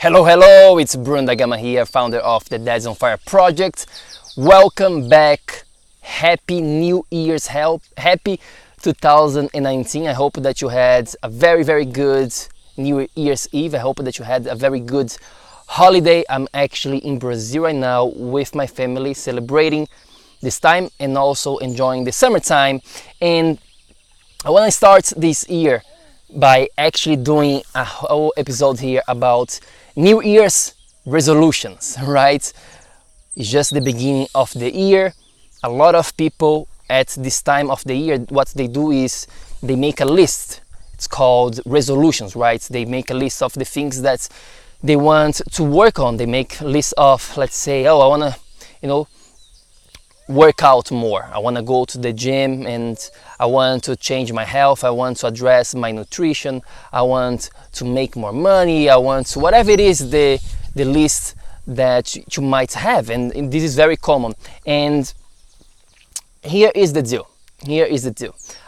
Hello, it's Bruno the Gama here, founder of the DADSONFIRE project. Welcome back. Happy New Year's, happy 2019. I hope that you had a very good New Year's Eve. I hope that you had a very good holiday. I'm actually in Brazil right now with my family, celebrating this time and also enjoying the summertime. And I want to start this year by actually doing a whole episode here about New Year's resolutions, right? It's just the beginning of the year. A lot of people at this time of the year, what they do is they make a list. It's called resolutions, right? They make a list of the things that they want to work on. They make a list of, let's say, I want to, work out more. I want to go to the gym and I want to change my health. I want to address my nutrition. I want to make more money. I want to, whatever it is, the list that you might have. And this is very common. And here is the deal.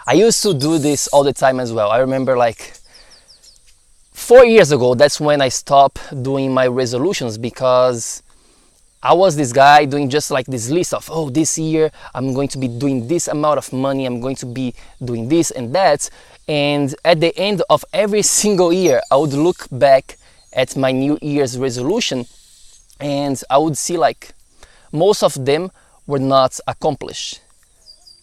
I used to do this all the time as well. I remember like 4 years ago, that's when I stopped doing my resolutions, because I was this guy doing just like this list of, this year I'm going to be doing this amount of money, I'm going to be doing this and that. And at the end of every single year, I would look back at my New Year's resolution and I would see like most of them were not accomplished.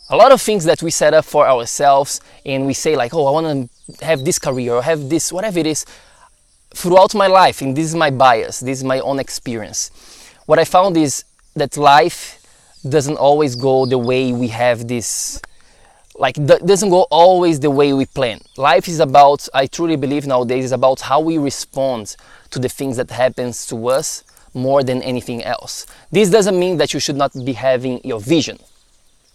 A lot of things that we set up for ourselves and we say like, I want to have this career or have this, whatever it is, throughout my life. And this is my bias, this is my own experience. What I found is that life doesn't always go the way we have this, doesn't go always the way we plan. Life is about, I truly believe nowadays, is about how we respond to the things that happens to us more than anything else. This doesn't mean that you should not be having your vision.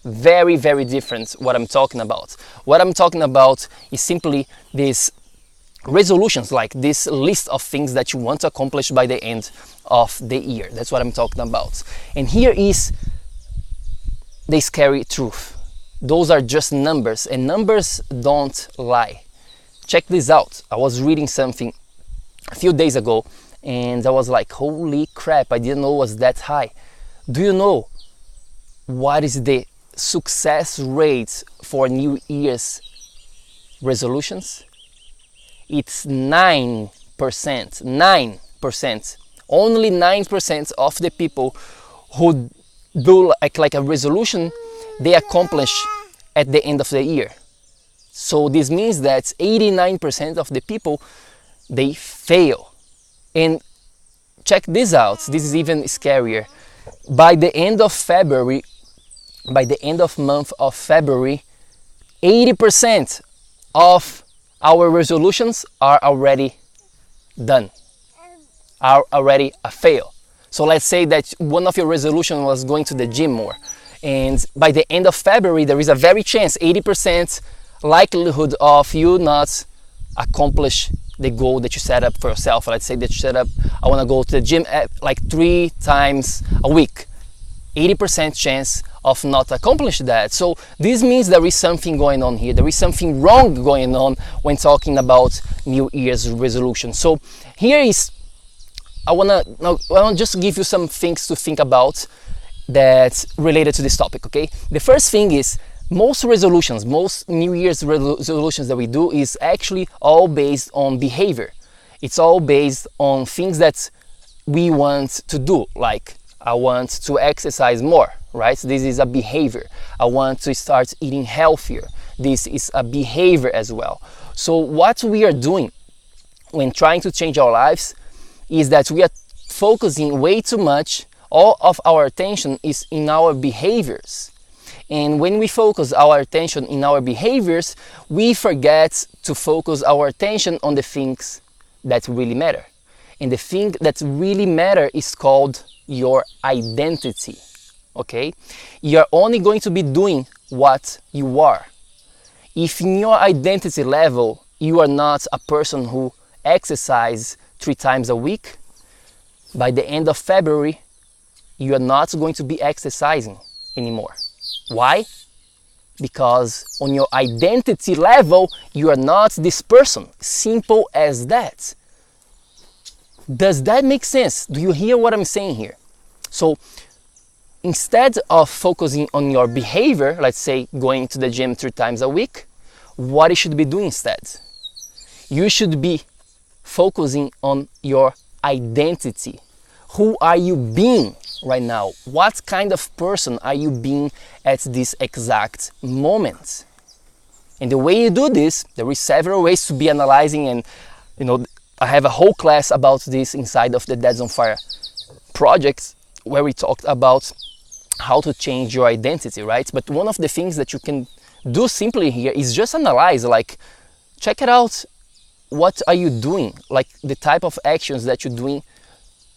Very different what I'm talking about. What I'm talking about is simply these resolutions, like this list of things that you want to accomplish by the end of the year. That's what I'm talking about. And here is the scary truth. Those are just numbers, and numbers don't lie. Check this out. I was reading something a few days ago and I was like, holy crap, I didn't know it was that high. Do you know what is the success rate for New Year's resolutions? It's 9%. 9%. Only 9% of the people who do like a resolution, they accomplish at the end of the year. So this means that 89% of the people, they fail. And check this out, this is even scarier. By the end of month of February, 80% of our resolutions are already done, are already a fail. So let's say that one of your resolutions was going to the gym more, and by the end of February there is a very chance, 80% likelihood of you not accomplish the goal that you set up for yourself. Let's say that you set up, I want to go to the gym like 3 times a week. 80% chance of not accomplish that. So this means there is something going on here. There is something wrong going on when talking about New Year's resolution. So here is, I wanna just give you some things to think about that related to this topic, okay? The first thing is, most New Year's resolutions that we do is actually all based on behavior. It's all based on things that we want to do, like I want to exercise more, right? This is a behavior. I want to start eating healthier. This is a behavior as well. So what we are doing when trying to change our lives is that we are focusing way too much. All of our attention is in our behaviors. And when we focus our attention in our behaviors, we forget to focus our attention on the things that really matter. And the thing that really matter is called your identity, okay? You're only going to be doing what you are. If in your identity level you are not a person who exercises 3 times a week, by the end of February you are not going to be exercising anymore. Why? Because on your identity level you are not this person. Simple as that. Does that make sense? Do you hear what I'm saying here? So instead of focusing on your behavior, let's say going to the gym 3 times a week, what you should be doing instead? You should be focusing on your identity. Who are you being right now? What kind of person are you being at this exact moment? And the way you do this, there is several ways to be analyzing, and I have a whole class about this inside of the Dads on Fire project, where we talked about how to change your identity, right? But one of the things that you can do simply here is just analyze, like, check it out. What are you doing? Like the type of actions that you're doing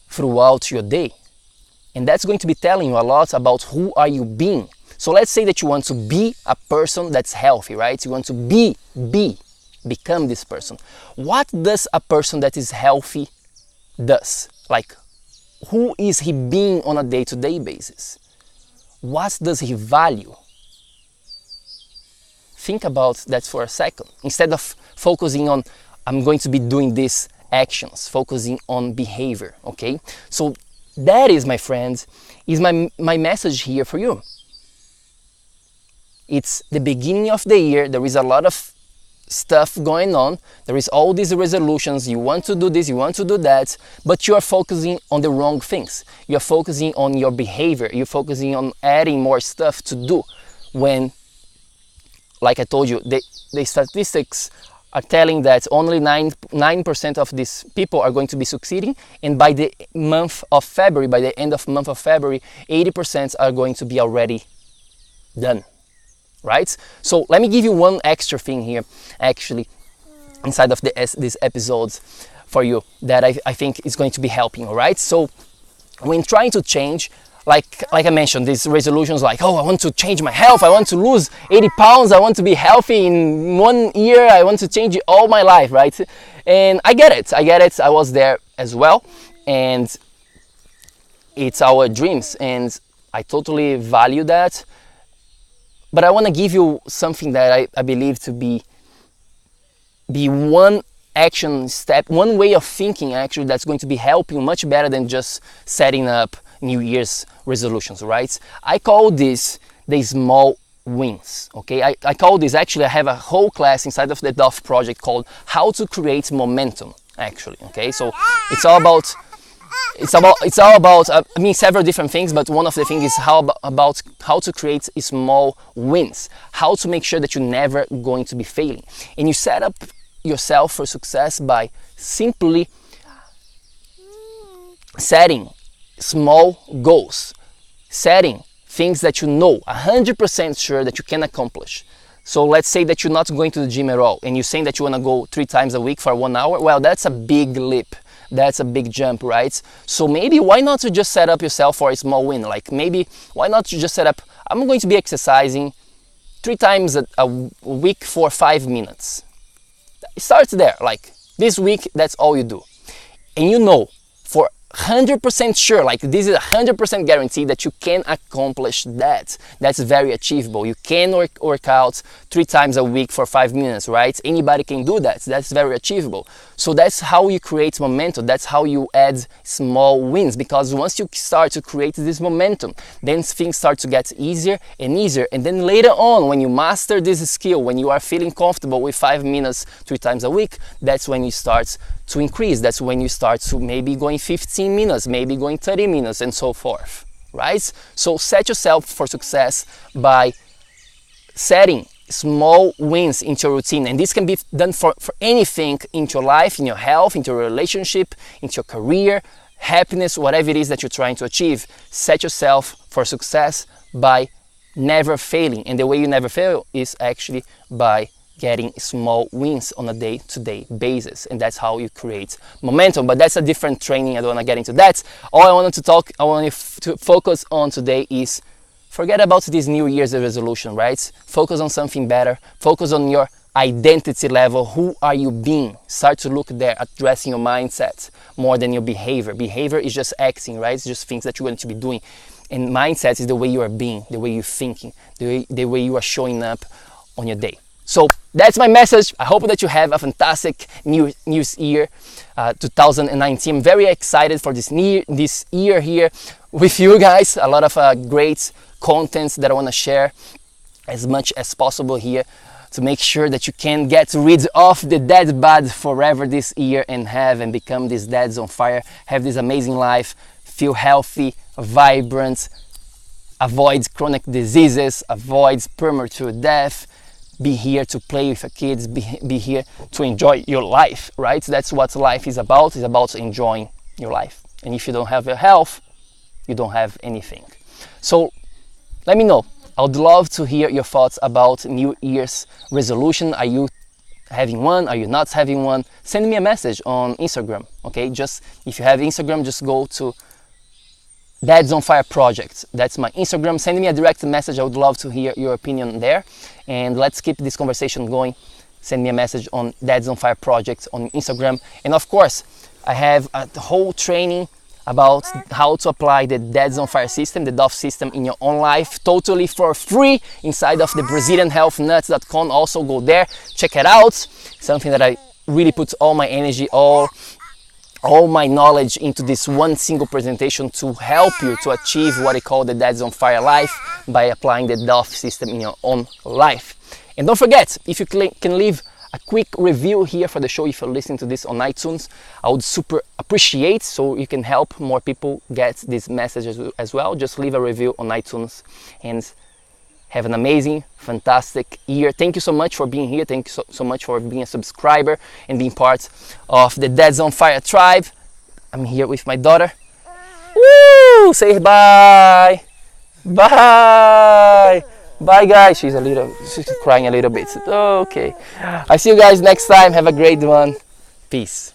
throughout your day. And that's going to be telling you a lot about who are you being. So let's say that you want to be a person that's healthy, right? You want to become this person. What does a person that is healthy does? Like, who is he being on a day-to-day basis? What does he value? Think about that for a second. Instead of focusing on, I'm going to be doing these actions, focusing on behavior, okay? So that is, my friends, is my message here for you. It's the beginning of the year. There is a lot of stuff going on. There is all these resolutions. You want to do this, you want to do that, but you are focusing on the wrong things. You're focusing on your behavior. You're focusing on adding more stuff to do when, like I told you, the statistics are telling that only 9% of these people are going to be succeeding, and by the month of February, by the end of month of February, 80% are going to be already done, right? So let me give you one extra thing here, actually, inside of these episodes for you that I think is going to be helping, all right? So when trying to change, like I mentioned, these resolutions like, oh, I want to change my health, I want to lose 80 pounds, I want to be healthy in 1 year, I want to change it all my life, right? And I get it, I was there as well, and it's our dreams, and I totally value that. But I want to give you something that I believe to be one action step, one way of thinking actually that's going to be helping much better than just setting up New Year's resolutions, right? I call this the small wins, okay? I call this, actually I have a whole class inside of the DOF project called How to Create Momentum, actually, okay? So it's all about several different things, but one of the things is about how to create small wins, how to make sure that you're never going to be failing. And you set up yourself for success by simply setting small goals, setting things that you know 100% sure that you can accomplish. So let's say that you're not going to the gym at all and you're saying that you want to go 3 times a week for 1 hour. Well, that's a big leap. That's a big jump, right? So maybe why not to just set up yourself for a small win? Like maybe why not to just set up, I'm going to be exercising 3 times a week for 5 minutes. Start there, like this week, that's all you do. And you know for 100% sure, like this is 100% guarantee that you can accomplish that. That's very achievable. You can work out 3 times a week for 5 minutes, right? Anybody can do that. That's very achievable. So that's how you create momentum. That's how you add small wins, because once you start to create this momentum, then things start to get easier and easier. And then later on, when you master this skill, when you are feeling comfortable with 5 minutes 3 times a week, that's when you start to increase. That's when you start to maybe going 15 minutes, maybe going 30 minutes, and so forth, right? So set yourself for success by setting small wins into your routine, and this can be done for anything in your life, in your health, into your relationship, into your career, happiness, whatever it is that you're trying to achieve. Set yourself for success by never failing, and the way you never fail is actually by getting small wins on a day-to-day basis, and that's how you create momentum. But that's a different training. I don't want to get into that. All I wanted to focus on today is forget about this New Year's resolution, right? Focus on something better. Focus on your identity level. Who are you being? Start to look there, addressing your mindset more than your behavior. Behavior is just acting, right? It's just things that you're going to be doing. And mindset is the way you are being, the way you're thinking, the way you are showing up on your day. So that's my message. I hope that you have a fantastic new year, 2019. I'm very excited for this year here with you guys. A lot of great contents that I want to share as much as possible here to make sure that you can get rid of the dad bod forever this year and become these dads on fire, have this amazing life, feel healthy, vibrant, avoid chronic diseases, avoid premature death, be here to play with your kids, be here to enjoy your life, right? That's what life is about. It's about enjoying your life. And if you don't have your health, you don't have anything. So let me know. I would love to hear your thoughts about New Year's resolution. Are you having one? Are you not having one? Send me a message on Instagram, okay? Just if you have Instagram, just go to Dad's on Fire Project. That's my Instagram. Send me a direct message. I would love to hear your opinion there. And let's keep this conversation going. Send me a message on Dad's on Fire Project on Instagram. And of course, I have a whole training about how to apply the Dad's on Fire system, the DOF system in your own life, totally for free inside of the BrazilianHealthNuts.com. Also go there, check it out. Something that I really put all my energy, all my knowledge into this one single presentation to help you to achieve what I call the Dad's on Fire life by applying the DOF system in your own life. And don't forget, if you can leave a quick review here for the show, if you're listening to this on iTunes, I would super appreciate, so you can help more people get this message as well. Just leave a review on iTunes and have an amazing, fantastic year. Thank you so much for being here. Thank you so much for being a subscriber and being part of the Dad's on Fire tribe. I'm here with my daughter. Woo! Say bye. Bye. Bye, guys. She's crying a little bit. Okay. I see you guys next time. Have a great one. Peace.